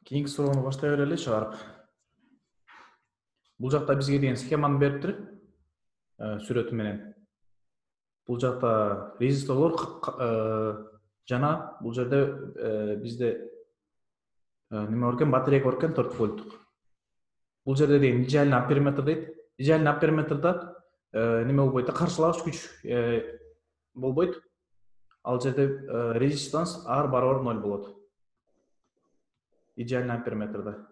Кийинки суроону баштай берели чыгарып. Бул жакта бизге деген схеманы бериптир, сүрөтү менен. Бул жакта резисторлор жана бул жерде бизде неме бар экен, батарейка бар экен 4 вольттук. Бул жерде деген идеальный амперметр дейт. Идеальный амперметрда неме болбойт да, каршылагыч күч болбойт. Ал жерде резистанс R барабар 0 болот. Идеальный амперметрда.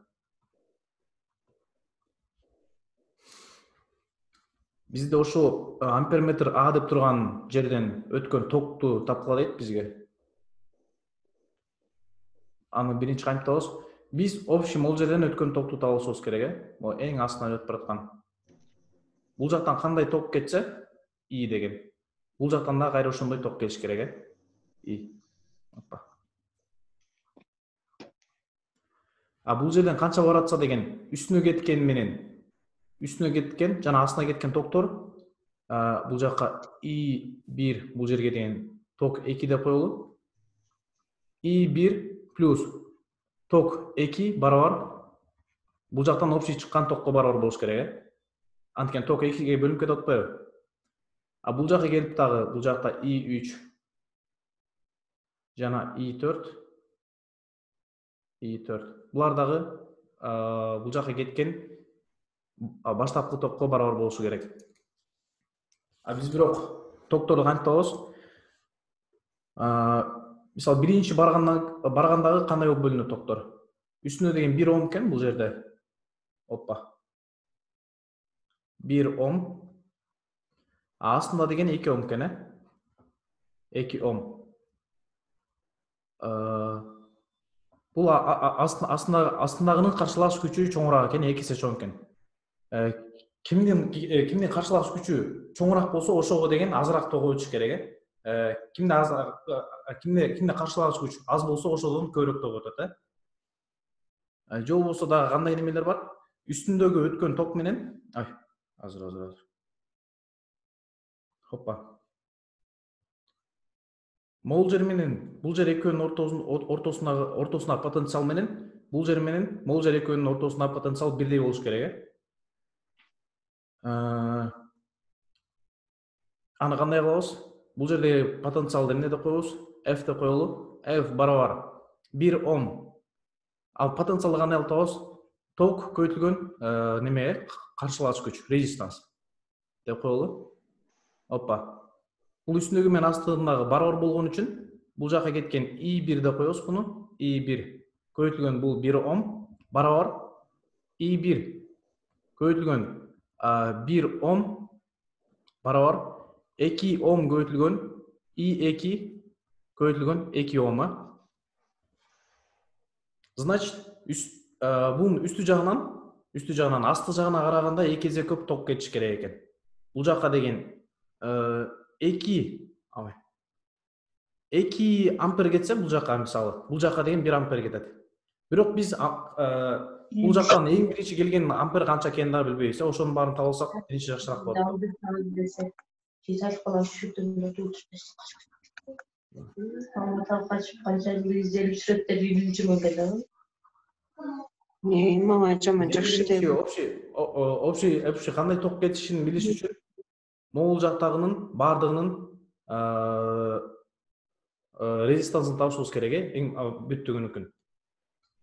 Бизде ошо амперметр А деп турган жерден өткөн токту тапкыла дейт бизге. Аны биринчи кантип табабыз? Биз общий могул жерден өткөн токту табышыбыз керек, Могу эң астынан өтүп бараткан. Бул жактан кандай ток кетсе, И деген. Бул жактан да кайра ошондой ток келиш керек, И. Опа. А бул жерден канча баратса деген, үстүнө кеткен жана астына кеткен токтор бул жакка I1 бул жерге деген ток 2 деп коелу. I1 плюс ток 2 барабар бул жактан общий чыккан токко барабар болуш керек, Анткени ток 2ге бөлүнүп кетип атпайбы? А бул жакка келип дагы бул жакта I3 жана I4 булар дагы бул жакка кеткен баштапкы токко барабар болушу керек. А биз бирок токторду кантип табабыз? Мисалы биринчи баргандагы кандай болуп бөлүнөт токтор? Үстүнө деген 1 Ом экен бул жерде. Опа. 1 Ом. Астында деген 2 Ом экен, 2 Ом. Бул астындагынын каршылагыч күчү чоңураак экен, 2 эсе чоң экен. Кимдин каршылагыч күчү чоңураак болсо, ошого деген азыраак ток өтүш керек, Кимде каршылагыч күч аз болсо, ошодон көбүрөөк ток өтөт, Же болбосо дагы кандай немелер бар? Үстүндөгү өткөн ток менен, азыр. Хоппа. Могул жер менен бул жер экөөнүн ортосундагы потенциал менен бул жер менен могул жер экөөнүн ортосундагы потенциал бирдей болуш керек, Аны кандай кылабыз? Бул жердеги потенциалды эмне деп коебуз? F деп коелу. F барабар 1 Ом. Ал потенциалды кандай алып табабыз? Ток көйтүлгөн неме, каршылагыч күч, резистанс деп коелу. Опа. Бул үстүндөгү менен астындагы барабар болгон үчүн бул жакка кеткен I1 деп коебуз буну. I1 көйтүлгөн бул 1 Ом барабар I1 көйтүлгөн 1 Ом барабар 2 Ом көйтүлгөн I2 көйтүлгөн 2 Ом. Значит, бунун үстү жагынан асты жагына караганда 2 эсе көп ток кетиш керек экен. Бул жакка деген 2 ампер кетсе, бул жакка мисалы, бул жакка деген 1 ампер кетет. Бирок биз бул жактан эң биринчи келген ампер канча экенин дагы билбейбиз, ошонун баарын таба алсак, биринчи жакшыраак болот. Мага жаман жакшы деп. Общий кандай ток кетишин билиш үчүн могул жактагынын баардыгынын резистансын табышыбыз керек, эң бүттүгүнүкүн.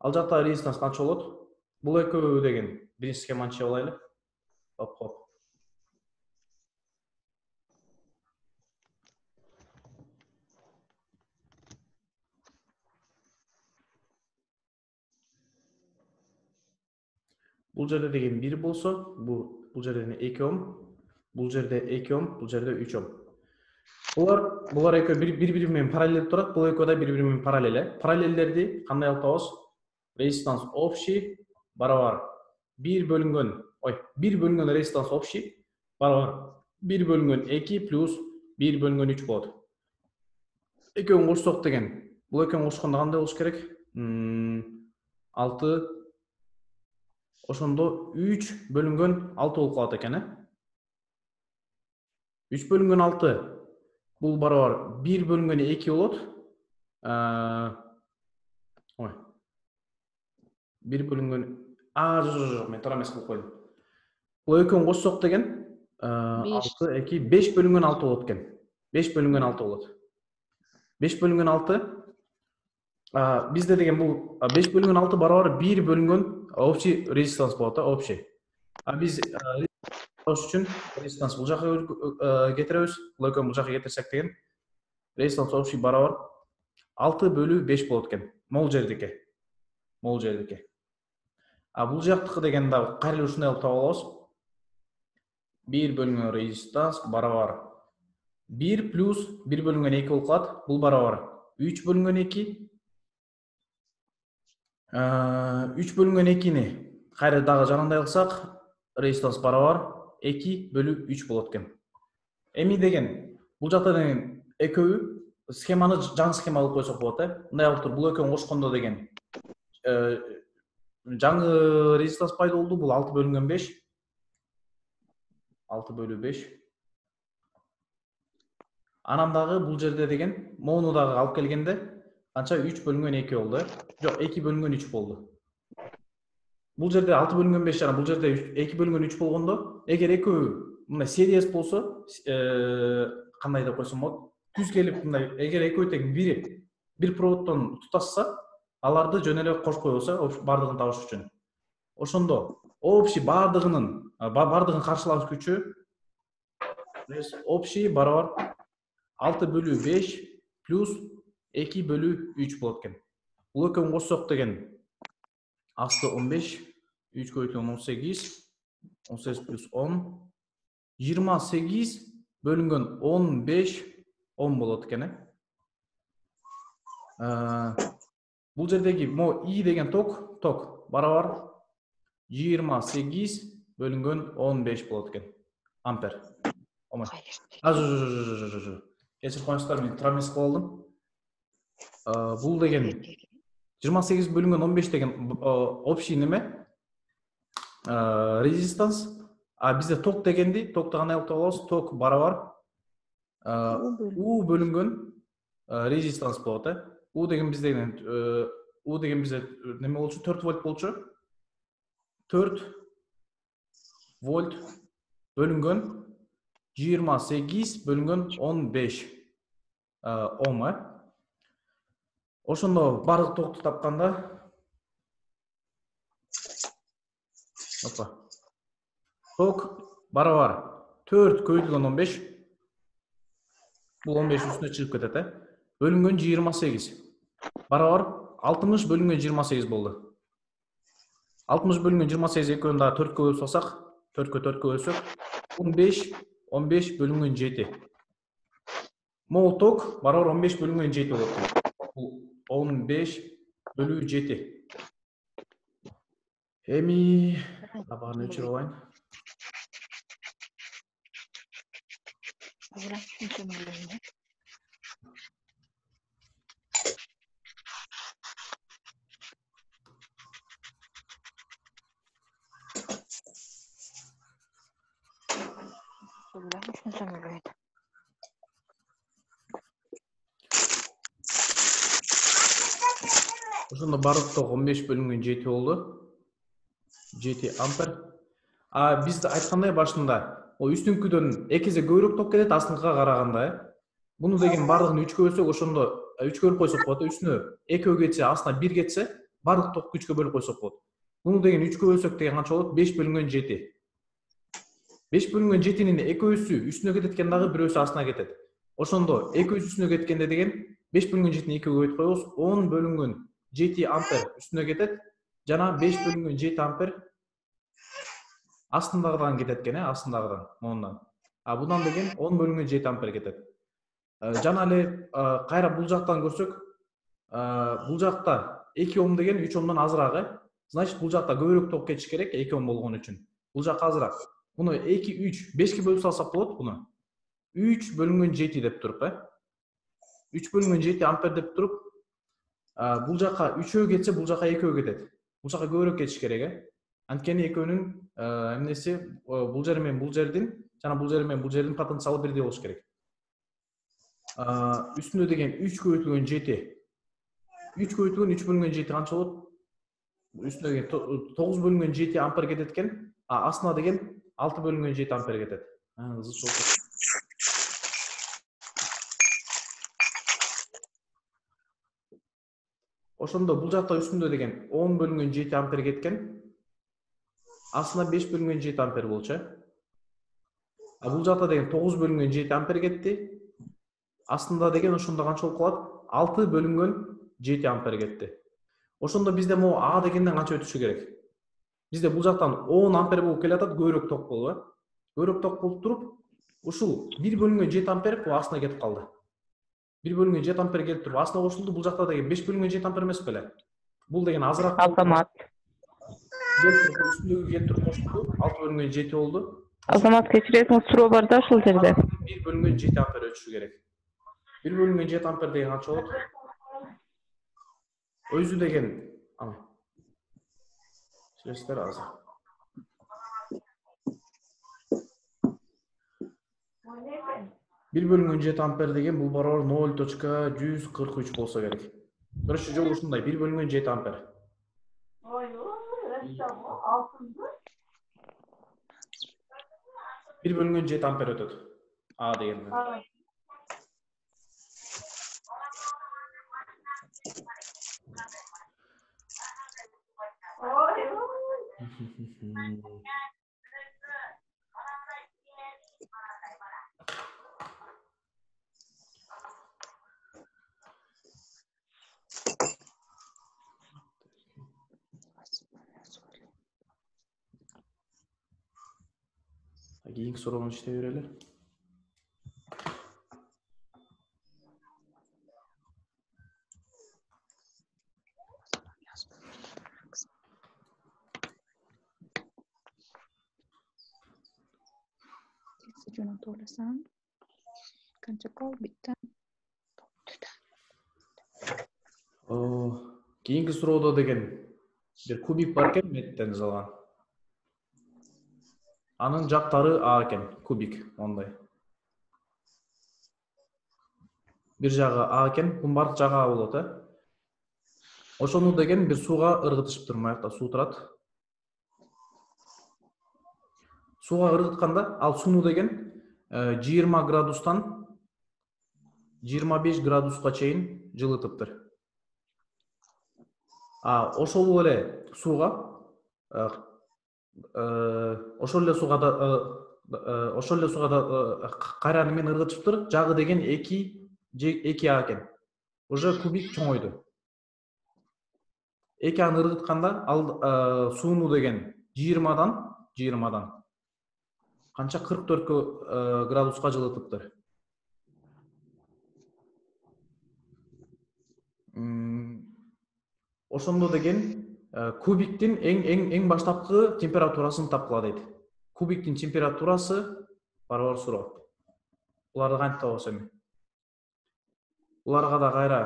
Ал жакта резистанс канча болот? Бул экөө деген биринчи схеманы чыгып алайлы. Хоп. Бул жерде деген 1 болсо, бул жерде 2 Ом, бул жерде 2 Ом, бул жерде 3 Ом. Булар экөө бири-бири менен параллель турат, бул экөө да бири-бири менен параллель. Параллелдерди кандай алып табабыз? Резистанс общий барабар 1 бөлүнгөн резистанс общий барабар 1 бөлүнгөн 2 плюс 1 бөлүнгөн 3 болот. Экөөнү кошсок деген, бул экөөнү кошкондо кандай болуш керек? 6, ошондо 3 бөлүнгөн 6 болуп калат экен, 3 бөлүнгөн 6 бул барабар 1 бөлүнгөн 2 болот. 1 бөлүнгөн жок, мен туура эмес кылып койдум. Бул экөөнү кошсок деген 6 2 5 бөлүнгөн 6 болот экен. 5 бөлүнгөн 6 болот. 5 бөлүнгөн 6 бизде деген бул 5 бөлүнгөн 6 барабар 1 бөлүнгөн общий резистанс болот да, общий. Биз ошон үчүн резистанс бул жака кетиребиз. Бул экөөнү бул жака кетирсек деген резистанс общий барабар 6 бөлү 5 болот экен. Могул жердики. Могул жердики. Бул жактыкы деген дагы кайра ушундай кылып таап алабыз. 1 бөлүнгөн резистанс барабар 1 плюс 1 бөлүнгөн 2 болуп калат. Бул барабар 3 бөлүнгөн 2. 3 бөлүнгөн 2-ни кайра дагы жанагындай кылсак, резистанс барабар 2 бөлү 3 болот экен. Эми деген бул жакта деген экөө схеманы жаңы схема кылып койсок болот, мындай кылып туруп, бул экөөнү кошкондо деген жаңы резистанс пайда болду. Бул 6 бөлүнгөн 5. 6 бөлү 5. Анан дагы бул жерде деген моуну дагы алып келгенде канча 3 бөлүнгөн 2 болду, Жок, 2 бөлүнгөн 3 болду. Бул жерде 6 бөлүнгөн 5 жана бул жерде 2 бөлүнгөн 3 болгондо, эгер экөө мындай серияс болсо, кандай деп койсом болот? Түз келип мындай, эгер экөө тең бир проводдон туташса, аларды жөн эле кошуп койбосо, бардыгын табыш үчүн. Ошондо общий бардыгын каршылагыч күчү общий барабар 6 бөлү 5 плюс 2 бөлү 3 болот экен. Бул экөөнү кошсок деген асты 15, 3 көбөйтүлгөн 18, 18 плюс 10, 28 бөлүнгөн 15, 10 болот экен. Бул жердеги И деген ток барабар 28 бөлүнгөн 15 болот экен. Ампер. Кечирип коюңуздар, мен туура эмес кылып алдым. Бул деген 28 бөлүнгөн 15 деген общий неме? Резистанс. Бизде ток дегенди, токто кандай кылып табабыз? Ток барабар U бөлүнгөн резистанс болот, U деген бизде неме болчу? 4 вольт болчу. 4 вольт бөлүнгөн 28 бөлүнгөн 15 ом. Ошондо бардык токту тапканда ток барабар 4 көбөйтүлгөн 15. Бул 15 үстүнө чыгып кетет, бөлүнгөн 28 барабар 60 бөлүнгөн 28 болду. 60 бөлүнгөн 28 экөөнү дагы 4 бөлүп салсак, 4кө 4 бөлсөк, 15 бөлүнгөн 7. Мол ток барабар 15 бөлүнгөн 7 болот. Бул 15 бөлү 7. Эми табаны өчүрүп алайын. Ошондо бардык ток 15 бөлүнгөн 7 болду. 7 ампер. Биз айткандай башында, үстүнкүдөн 2 эсе көбүрөөк ток кетет астыңкыга караганда, Буну деген бардыгын 3кө бөлсөк, ошондо 3кө бөлүп койсок болот. Үстүнө 2 кетсе, астына 1 кетсе, бардык токку 3кө бөлүп койсок болот. Буну деген 3кө бөлсөк деген канча болот? 5 бөлүнгөн 7. 5 бөлүнгөн 7-нин экөөсү үстүнө кетет экен, дагы бирөөсү астына кетет. Ошондо экөөсү үстүнө кеткенде деген 5 бөлүнгөн 7-ни 2кө көбөйтүп коебуз. 10 бөлүнгөн 7 ампер үстүнө кетет. Жана 5 бөлүнгөн 7 ампер астындагыдан кетет экен, астындагыдан, мондан. Будан деген 10 бөлүнгөн 7 ампер кетет. Жана эле кайра бул жактан көрсөк, бул жакта 2 ом деген 3 омдон азыраак, Значит, бул жакта көбүрөөк ток кетиш керек 2 ом болгон үчүн. Бул жакка азыраак. Буну 2, 3, 5ке бөлүп салсак болот буну. 3 бөлүнгөн 7 деп туруп, 3 бөлүнгөн 7 ампер деп туруп, бул жакка 3-өө кетсе, бул жакка 2-өө кетет. Бул жакка көбүрөөк кетиш керек, Анткени экөөнүн эмнеси бул жер менен бул жердин жана бул жер менен бул жердин потенциалы бирдей болуш керек. Үстүндө деген 3 көбөйтүлгөн 7. 3 көбөйтүлгөн 3 бөлүнгөн 7 канча болот? Üstüne деген 9 бөлінген 7 ампер кетет екен, астына деген 6 бөлінген 7 ампер кетет. Ызы сол. Ошондо бул жакта үстүндө деген 10 бөлінген 7 ампер кеткен, астына 5 бөлінген 7 ампер болчу. Бул жакта деген 9 бөлінген 7 ампер кетти. Астында деген ошондо канча болуп калат? 6 бөлінген 7 ампер кетти. Ошондо бизде могу А дегенден канча өтүшү керек? Бизде бул жактан 10 ампер болуп келатат, көбүрөөк ток болуп, көбүрөөк ток болуп туруп, ушул 1 бөлүнгөн 7 ампер бул астына кетип калды. 1 бөлүнгөн 7 ампер келип туруп, астына кошулду. Бул жакта деген 5 бөлүнгөн 7 ампер эмес беле? Бул деген азыраак. Азамат. Үстүндөгү келип туруп кошулду, 6 бөлүнгөн 7 болду. Азамат, кечиресиңиз, суроо бар да ушул жерде. 1 бөлүнгөн 7 ампер өтүшү керек. 1 бөлүнгөн 7 ампер деген канча болот? Өзү деген, Сөздөр азыр. Бир бөлүнгөн 7 ампер деген бул барабар 0.143 болсо керек. Биринчи жолу ушундай 1 бөлүнгөн 7 ампер. 1 бөлүнгөн 7 ампер өтөт. А деген. Кийинки суроону иштей берели. Jo'nab to'lasam, qancha qoldi bitta. Кийинки суроодо деген бир кубик бар экен, меттен жасалган. Анын жактары А экен, кубик мондай. Бир жагы А экен, бунун баардык жагы А болот, Ошону деген бир сууга ыргытышыптыр, маякта суу турат. Сууга ыргытканда, ал сууну деген 20 градустан 25 градуска чейин жылытыптыр. Ошол эле сууга кайраны менен ыргытышыптыр. Жагы деген 2 А экен. Уже кубик чоңойду. 2 аны ыргытканда ал сууну деген 20дан канча 44 градуска жылытыптыр. Ошондо деген кубиктин эң баштапкы температурасын тапкыла дейт. Кубиктин температурасы барабар суроо. Буларды кантип табабыз эми? Буларга да кайра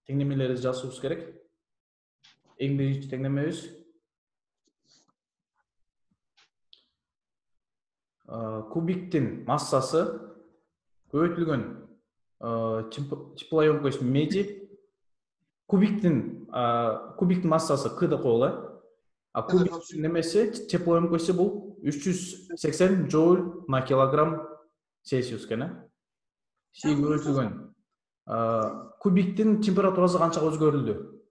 теңдемелерди жазышыбыз керек. Эң биринчи теңдемебиз кубиктин массасы көбөйтүлгөн теплоемкость меди. Кубиктин массасы К деп коелу. Кубиктин немеси теплоемкости бул 380 джоуль на килограмм Цельсиус экен. Көбөйтүлгөн кубиктин температурасы канчага өзгөрүлдү?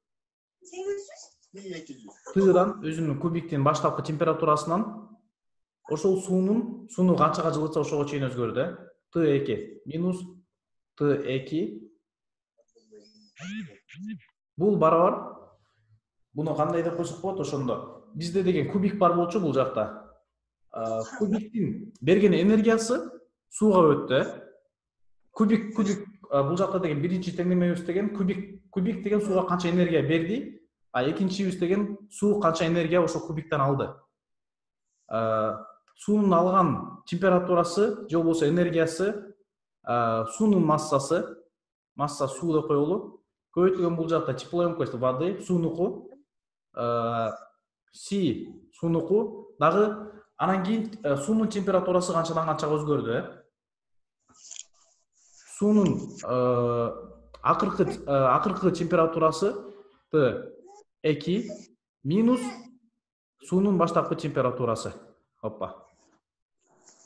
Тыдан өзүнүн кубиктин баштапкы температурасынан ошол сууну канчага жылытса ошого чейин өзгөрдү. Т2 минус Т2. Бул барабар. Буну кандай деп койсок болот ошондо? Бизде деген кубик бар болчу бул жакта. Кубиктин берген энергиясы сууга өттү. Кубик бул жакта деген биринчи теңдемебиз деген кубик деген сууга канча энергия берди, экинчибиз деген суу канча энергия ошо кубиктен алды. Суунун алган температурасы же болбосо энергиясы, суунун массасы, масса суу деп коелу. Көбөйтүлгөн бул жакта теплоемкость воды, суунуку, Си суунуку дагы анан кийин суунун температурасы канчадан канчага өзгөрдү. Суунун акыркы температурасы 2 минус суунун баштапкы температурасы. Hoppa.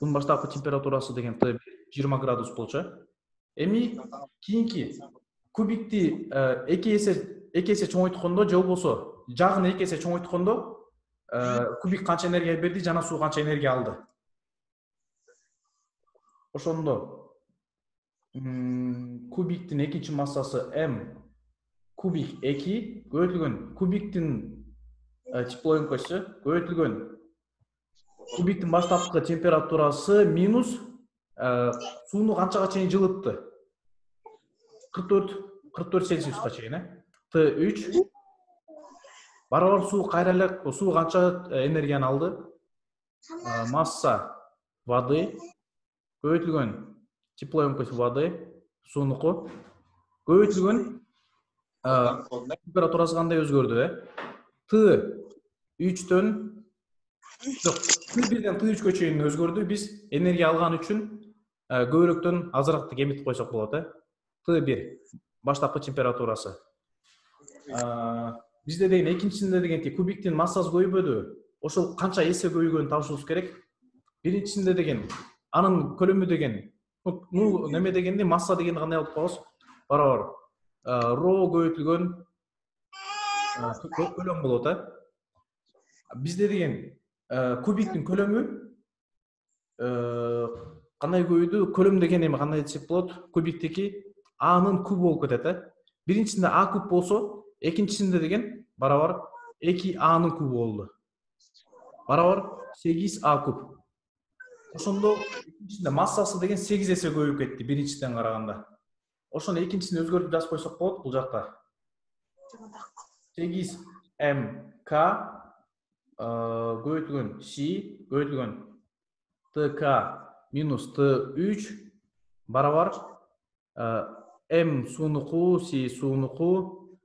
Bunun баштапкы температурасы деген Т 20 градус болчу. Эми кийинки кубикти эки эсе чоңойткондо же болбосо жагын эки эсе чоңойткондо кубик канча энергия берди жана суу канча энергия алды. Ошондо кубиктин экинчи массасы m кубик 2 көбөйтүлгөн кубиктин тепло өңкөсү көбөйтүлгөн кубиктин баштапкы температурасы минус сууну канчага чейин жылытты? 44 Цельсиуска чейин, Т3 барабар суу кайра эле суу канча энергияны алды? Масса воды көбөйтүлгөн тепло өңкөсү воды суунуку көбөйтүлгөн температурасы кандай өзгөрдү? Т3төн Т1ден Т3кө чейин өзгөрдү. Биз энергия алган үчүн көбүрөөктөн азыраак эметип койсок болот, Т1 баштапкы температурасы. Бизде деген экинчисинде дегенти кубиктин массасы көбөйбөдү. Ошол канча эсе көбөйгөнүн табышыбыз керек. Биринчисинде деген анын көлөмү деген неме дегенди масса дегенди кандай алып коебуз? Барабар ро көбөйтүлгөн көлөм болот, Бизде деген кубиктин көлөмү кандай көбөйдү? Көлөм деген эми кандай десек болот? Кубиктеки A'нын куб болуп кетет, Биринчисинде А куб болсо, экинчисинде деген барабар 2A'нын кубу болду. Барабар 8А куб. Ошондо экинчисинде массасы деген 8 эсе көбөйүп кетти биринчисинен караганда. Ошону экинчисин өзгөртүп жазып койсок болот бул жакта. 8МК көбөйтүлгөн С көбөйтүлгөн ТК минус Т3 барабар М суунуку, С суунуку,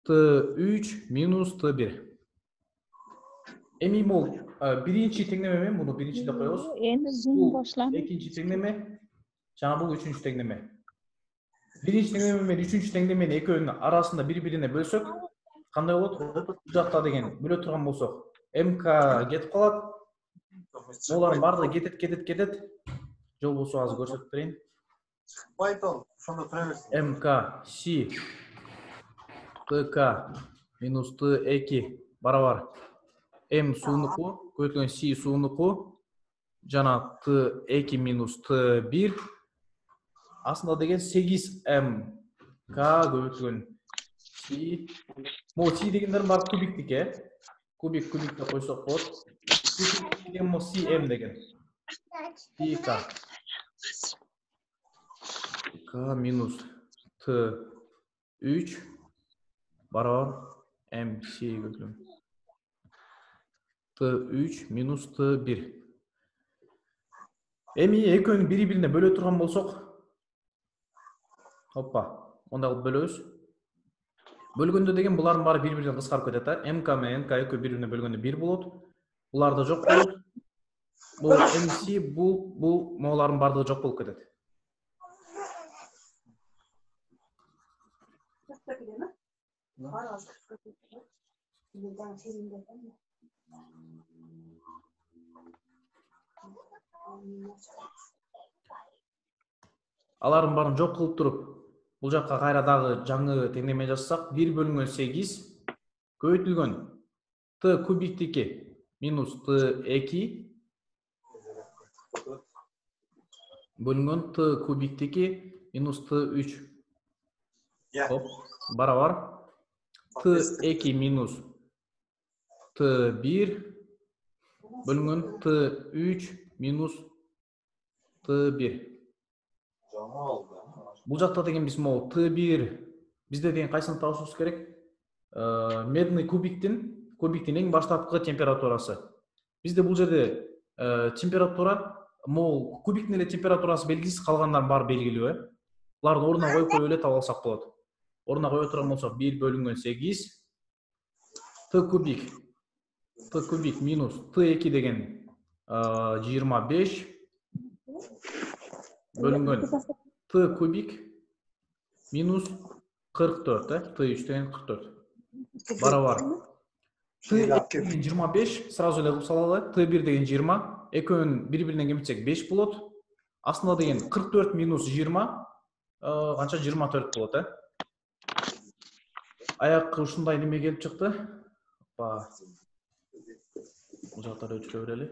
Т3 минус Т1. Эми бул биринчи теңнеме менен муну биринчи деп коебуз. Endi zoom boshlandi. Экинчи теңнеме, жана бул үчүнчү теңнеме. Биринчи теңнеме менен үчүнчү теңнеменин экөөнүн арасында бири-бирине бөлсөк, кандай болот? Бул жакта деген бөлө турган болсок, МК кетип калат. Олардын баардыгы кетет. Жол болсо азыр көрсөтүп берейин. МК С ТК минус Т2 барабар М суунуку көбөйтүлгөн С суунуку жана Т2 минус Т1 асында деген 8МК көбөйтүлгөн С. Могу С дегендердин баары кубиктик, кубик деп койсок болот. С деген могу См деген. К минус Т3 барабар МС көбөйтүлгөн Т3 минус Т1. Эми экөөнү бири-бирине бөлө турган болсок, мындай кылып бөлөбүз. Бөлгөндө деген булардын баары бири-биринен кыскарып кетет, МК менен МК экөө бири-бирине бөлгөндө 1 болот. Булар да жок болот. Бул МС, бул могулардын баардыгы жок болуп кетет. Алардын баарын жок кылып туруп, бул жакка кайра дагы жаңы теңнеме жазсак, 1/8 көбөйтүлгөн Т кубиктики минус Т2 бөлүнгөн Т кубиктики минус Т3 барабар Т2 минус Т1 бөлүнгөн Т3 минус Т1. Бул жакта деген биз могу Т1 бизде деген кайсыны табышыбыз керек? Медный кубиктин эң баштапкы температурасы. Бизде бул жерде температура могу кубиктин эле температурасы белгисиз, калгандардын баары белгилүү, Буларды ордуна коюп эле таба алсак болот. Ордуна кое турган болсок 1/8 Т кубик минус Т2 деген 25 бөлүнгөн Т кубик минус 44, Т3 деген 44. барабар Т1 деген 25, сразу эле кылып салалы. Т1 деген 20, экөөнүн бири-биринен кемитсек 5 болот. Астында деген 44 минус 20, канча 24 болот, Аякка ушундай неме келип чыкты. Бул жактарды өчүрө берели.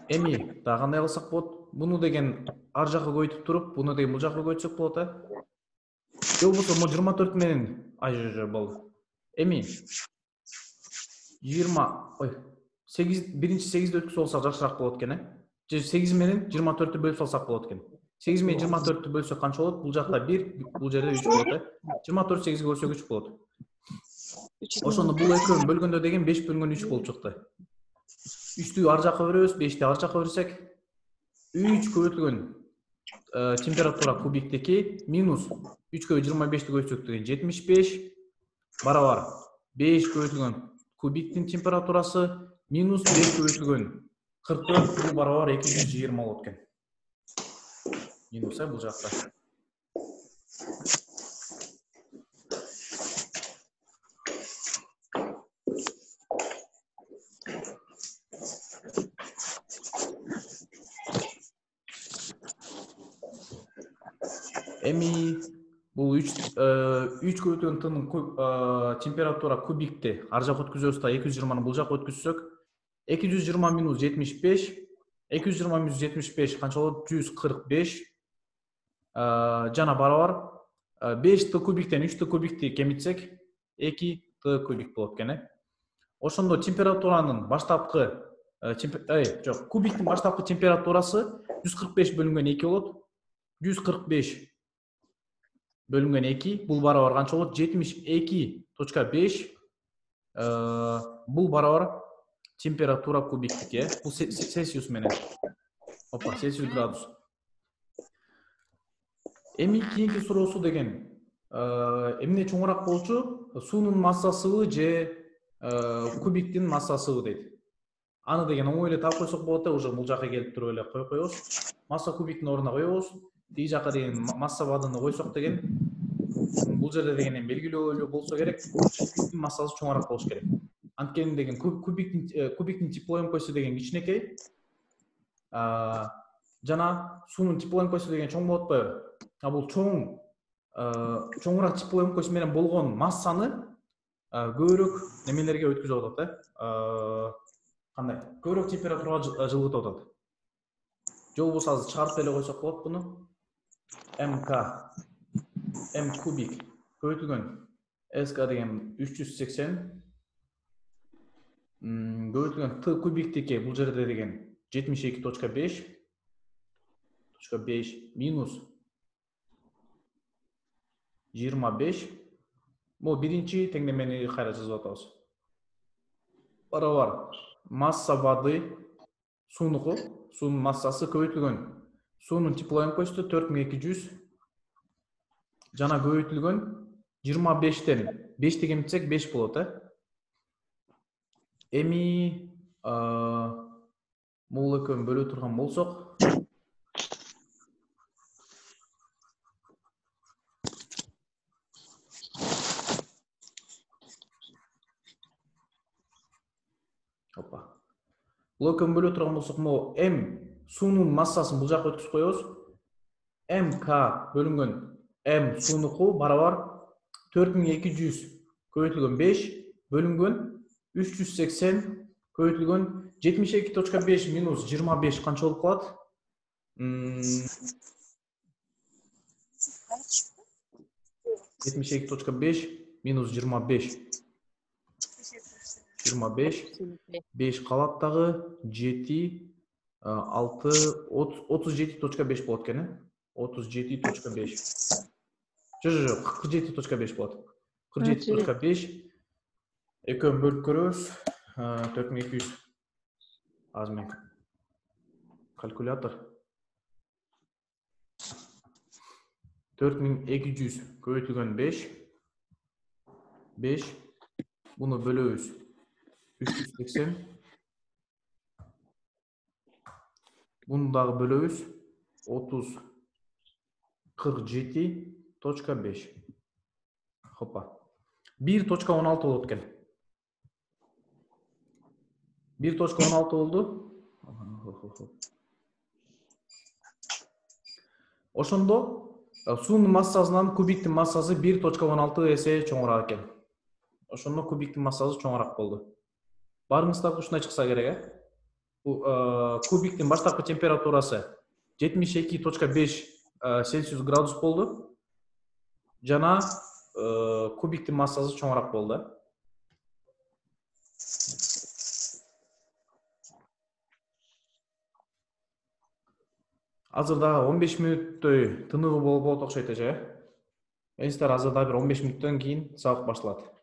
Эми дагы кандай кылсак болот? Буну деген ар жакка көйүтүп туруп, буну деген бул жакка көйүтсөк болот, Же болбосо могу 24 менен, болду. Эми 8 биринчи 8 өткүзүп алсак жакшыраак болот экен, Же 8 менен 24-тү бөлүп салсак болот экен. 8 менен 24-тү бөлсөк канча болот? Бул жакта 1, бул жерде 3 болот, 24 8-ге бөлсөк 3 болот. Ошондо бул экөөнү бөлгөндө деген 5 бөлгөн 3 болуп чыкты. 3'tү ар жакка беребиз, 5'ti ар жакка берсек 3 көбөйтүлгөн температура кубиктеки минус 3-кө 25'ti көбөйтсөк деген 75 барабар 5 көбөйтүлгөн кубиктин температурасы минус 5 көбөйтүлгөн 44 бул барабар 220 болот экен. Минус бул жакта. Эми бул 3 көбөйтүлгөн тынын температура кубикти ар жакка өткүзөбүз да 220-ны бул жакка өткүзсөк 220 минус 75 220 минус 75 канча болот? 145 жана барабар 5t кубиктен 3t кубикти кемитсек 2t кубик болот экен. Ошондо температуранын баштапкы кубиктин баштапкы температурасы 145 бөлүнгөн 2 болот. 145 бөлүнгөн 2 бул барабар канча болот? 72.5 бул барабар температура кубиктики, бул Цельсиус менен. Цельсиус градус. Эми кийинки суроосу деген эмне чоңураак болчу? Суунун массасыбы же кубиктин массасыбы дейт. Аны деген оңой эле таап койсок болот, уже бул жакка келип туруп эле коюп коебуз. Масса кубиктин ордуна коебуз. Тиги жакка деген масса бадыны койсок деген бул жерде деген эми белгилүү эле болсо керек. Кубиктин массасы чоңураак болуш керек. Анткени деген кубиктин теплоемкосу деген кичинекей. Жана суунун теплоемкосу деген чоң болот атпайбы? Бул чоңураак теплоемкость менен болгон массаны көбүрөөк немелерге өткүзүп атат, кандай? Көбүрөөк температурага жылгытып атат. Же болбосо азыр чыгарып эле койсок болот буну. M кубик көбөйтүлгөн SK деген 380 көбөйтүлгөн T кубиктики бул жерде деген 72.5 минус 25. Бул биринчи теңдемени кайра жазып атабыз. Барабар масса воды суунуку, суунун массасы көбөйтүлгөн суунун теплоемкосту 4200 жана көбөйтүлгөн 25тен 5'ti кемитсек 5 болот, Эми бул экөөнү бөлө турган болсок могу М суунун массасын бул жакка өткүзүп коебуз. МК бөлүнгөн М суунуку барабар 4200 көбөйтүлгөн 5 бөлүнгөн 380 көбөйтүлгөн 72.5 минус 25 канча болуп калат? 72.5 минус 25 5 калат дагы 7 6 37.5 болот экен, 37.5. Жок, 47.5 болот. 47.5 экөөнү бөлүп көрөбүз. 4200 азыр мен калькулятор 4200 көбөйтүлгөн 5 буну бөлөбүз 380. Bunu dagы bölөбүз. 30,47.5. Hoppa. 1.16 болот экен. 1.16 болду. Ошондо суунун массасынан кубиктин массасы 1.16 эсе чоңураак экен. Ошондо кубиктин массасы чоңураак болду. Барыңыздар ушундай чыкса керек, Бул кубиктин баштапкы температурасы 72.5 Цельсиус градус болду. Жана кубиктин массасы чоңураак болду. Азыр дагы 15 мүнөттөй тыныгуу болот окшойт эже. Эстер азыр дагы бир 15 мүнөттөн кийин сабак башталат.